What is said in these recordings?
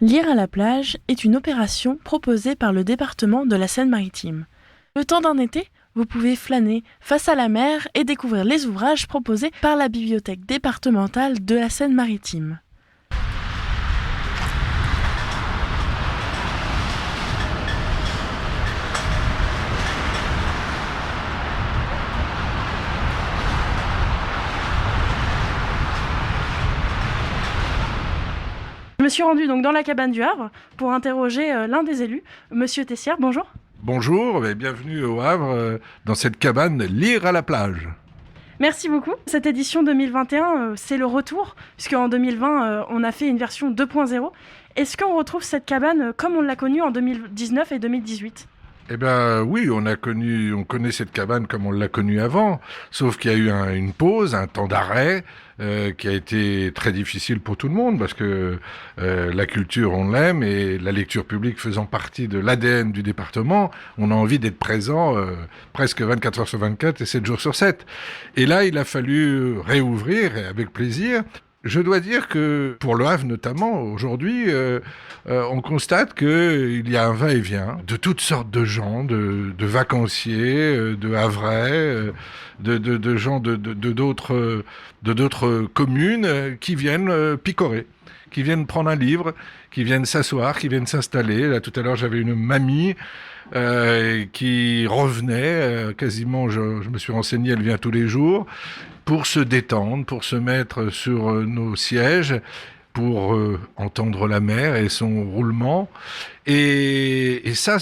Lire à la plage est une opération proposée par le département de la Seine-Maritime. Le temps d'un été, vous pouvez flâner face à la mer et découvrir les ouvrages proposés par la bibliothèque départementale de la Seine-Maritime. Je me suis rendue donc dans la cabane du Havre pour interroger l'un des élus, Monsieur Tessière. Bonjour. Bonjour et bienvenue au Havre dans cette cabane Lire à la plage. Merci beaucoup. Cette édition 2021, c'est le retour, puisqu'en 2020, on a fait une version 2.0. Est-ce qu'on retrouve cette cabane comme on l'a connue en 2019 et 2018 ? Eh bien oui, on connaît cette cabane comme on l'a connue avant, sauf qu'il y a eu une pause, un temps d'arrêt qui a été très difficile pour tout le monde parce que la culture on l'aime et la lecture publique faisant partie de l'ADN du département, on a envie d'être présent presque 24 heures sur 24 et 7 jours sur 7. Et là, il a fallu réouvrir et avec plaisir. Je dois dire que, pour le Havre notamment, aujourd'hui, on constate qu'il y a un va-et-vient de toutes sortes de gens, de vacanciers, de Havrais, de gens de d'autres communes qui viennent picorer, qui viennent prendre un livre, qui viennent s'asseoir, qui viennent s'installer. Là, tout à l'heure, j'avais une mamie qui revenait, quasiment, je me suis renseigné, elle vient tous les jours, pour se détendre, pour se mettre sur nos sièges, pour entendre la mer et son roulement. Et ça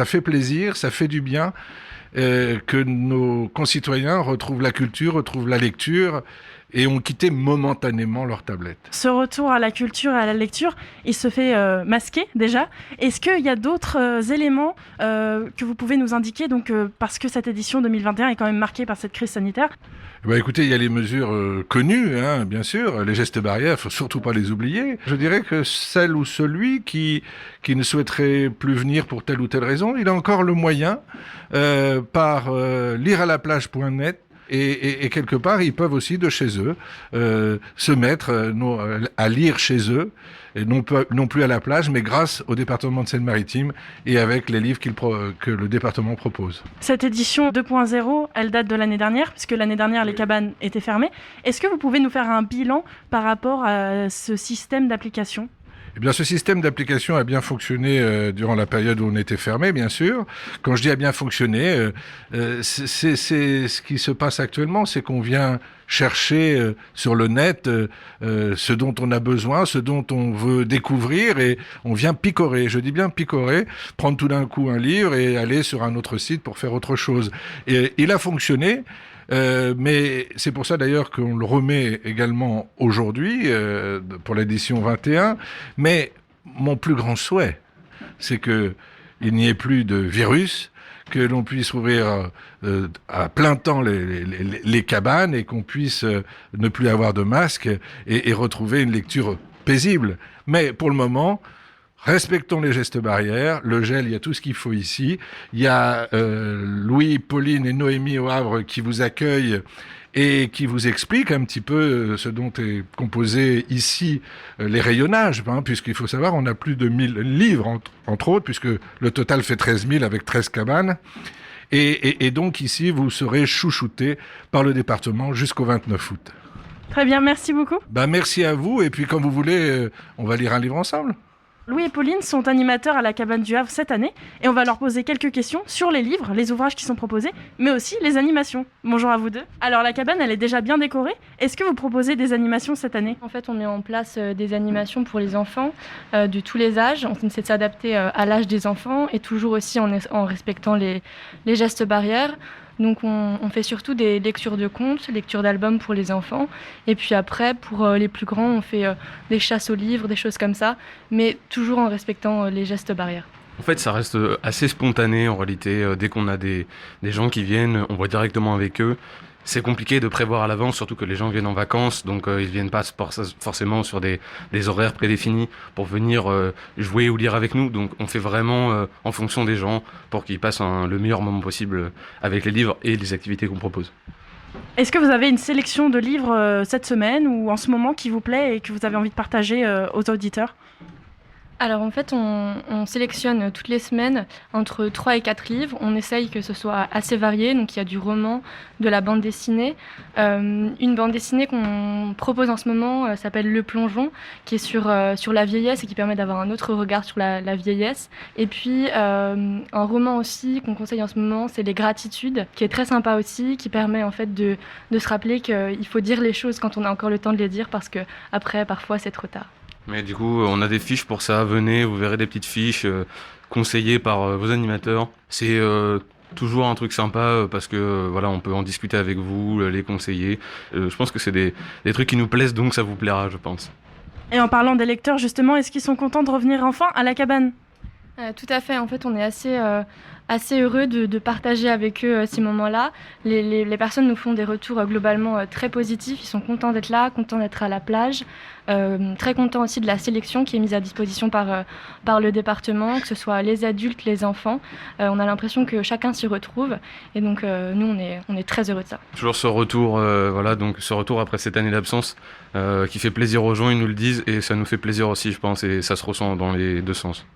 fait plaisir, ça fait du bien que nos concitoyens retrouvent la culture, retrouvent la lecture et ont quitté momentanément leur tablette. Ce retour à la culture et à la lecture, il se fait masquer déjà. Est-ce qu'il y a d'autres éléments que vous pouvez nous indiquer, donc, parce que cette édition 2021 est quand même marquée par cette crise sanitaire ? Écoutez, il y a les mesures connues, bien sûr, les gestes barrières, il faut surtout pas les oublier. Je dirais que celle ou celui qui ne souhaiterait plus venir pour telle ou telle raison, il a encore le moyen, par lirealaplage.net, et quelque part, ils peuvent aussi de chez eux se mettre à lire chez eux, et non plus à la plage, mais grâce au département de Seine-Maritime et avec les livres que le département propose. Cette édition 2.0, elle date de l'année dernière, puisque l'année dernière, les cabanes étaient fermées. Est-ce que vous pouvez nous faire un bilan par rapport à ce système d'application ? Eh bien, ce système d'application a bien fonctionné durant la période où on était fermé, bien sûr. Quand je dis a bien fonctionné, c'est ce qui se passe actuellement, c'est qu'on vient chercher sur le net ce dont on a besoin, ce dont on veut découvrir, et on vient picorer. Je dis bien picorer, prendre tout d'un coup un livre et aller sur un autre site pour faire autre chose. Et il a fonctionné. Mais c'est pour ça d'ailleurs qu'on le remet également aujourd'hui pour l'édition 21. Mais mon plus grand souhait, c'est que il n'y ait plus de virus, que l'on puisse ouvrir à plein temps les cabanes et qu'on puisse ne plus avoir de masque et retrouver une lecture paisible. Mais pour le moment, respectons les gestes barrières, le gel, il y a tout ce qu'il faut ici. Il y a Louis, Pauline et Noémie au Havre qui vous accueillent et qui vous expliquent un petit peu ce dont est composé ici les rayonnages, puisqu'il faut savoir, on a plus de 1000 livres, entre autres, puisque le total fait 13 000 avec 13 cabanes. Et donc ici, vous serez chouchoutés par le département jusqu'au 29 août. Très bien, merci beaucoup. Merci à vous, et puis quand vous voulez, on va lire un livre ensemble. Louis et Pauline sont animateurs à la cabane du Havre cette année et on va leur poser quelques questions sur les livres, les ouvrages qui sont proposés, mais aussi les animations. Bonjour à vous deux. Alors la cabane, elle est déjà bien décorée. Est-ce que vous proposez des animations cette année ? En fait, on met en place des animations pour les enfants de tous les âges. On essaie de s'adapter à l'âge des enfants et toujours aussi en respectant les gestes barrières. Donc on fait surtout des lectures de contes, lectures d'albums pour les enfants. Et puis après, pour les plus grands, on fait des chasses aux livres, des choses comme ça, mais toujours en respectant les gestes barrières. En fait, ça reste assez spontané en réalité. Dès qu'on a des gens qui viennent, on va directement avec eux. C'est compliqué de prévoir à l'avance, surtout que les gens viennent en vacances, donc ils viennent pas forcément sur des horaires prédéfinis pour venir jouer ou lire avec nous. Donc on fait vraiment en fonction des gens pour qu'ils passent le meilleur moment possible avec les livres et les activités qu'on propose. Est-ce que vous avez une sélection de livres cette semaine ou en ce moment qui vous plaît et que vous avez envie de partager aux auditeurs ? Alors en fait, on sélectionne toutes les semaines entre 3 et 4 livres. On essaye que ce soit assez varié, donc il y a du roman, de la bande dessinée. Une bande dessinée qu'on propose en ce moment s'appelle Le Plongeon, qui est sur la vieillesse et qui permet d'avoir un autre regard sur la vieillesse. Et puis un roman aussi qu'on conseille en ce moment, c'est Les Gratitudes, qui est très sympa aussi, qui permet en fait de se rappeler qu'il faut dire les choses quand on a encore le temps de les dire, parce que après, parfois, c'est trop tard. Mais du coup, on a des fiches pour ça. Venez, vous verrez des petites fiches conseillées par vos animateurs. C'est toujours un truc sympa parce que voilà, on peut en discuter avec vous, les conseiller. Je pense que c'est des trucs qui nous plaisent, donc ça vous plaira, je pense. Et en parlant des lecteurs, justement, est-ce qu'ils sont contents de revenir enfin à la cabane ? Tout à fait. En fait, on est assez heureux de partager avec eux ces moments-là. Les personnes nous font des retours globalement très positifs. Ils sont contents d'être là, contents d'être à la plage, très contents aussi de la sélection qui est mise à disposition par le département, que ce soit les adultes, les enfants. On a l'impression que chacun s'y retrouve. Et donc, nous, on est très heureux de ça. Toujours ce retour, donc ce retour après cette année d'absence qui fait plaisir aux gens, ils nous le disent, et ça nous fait plaisir aussi, je pense, et ça se ressent dans les deux sens.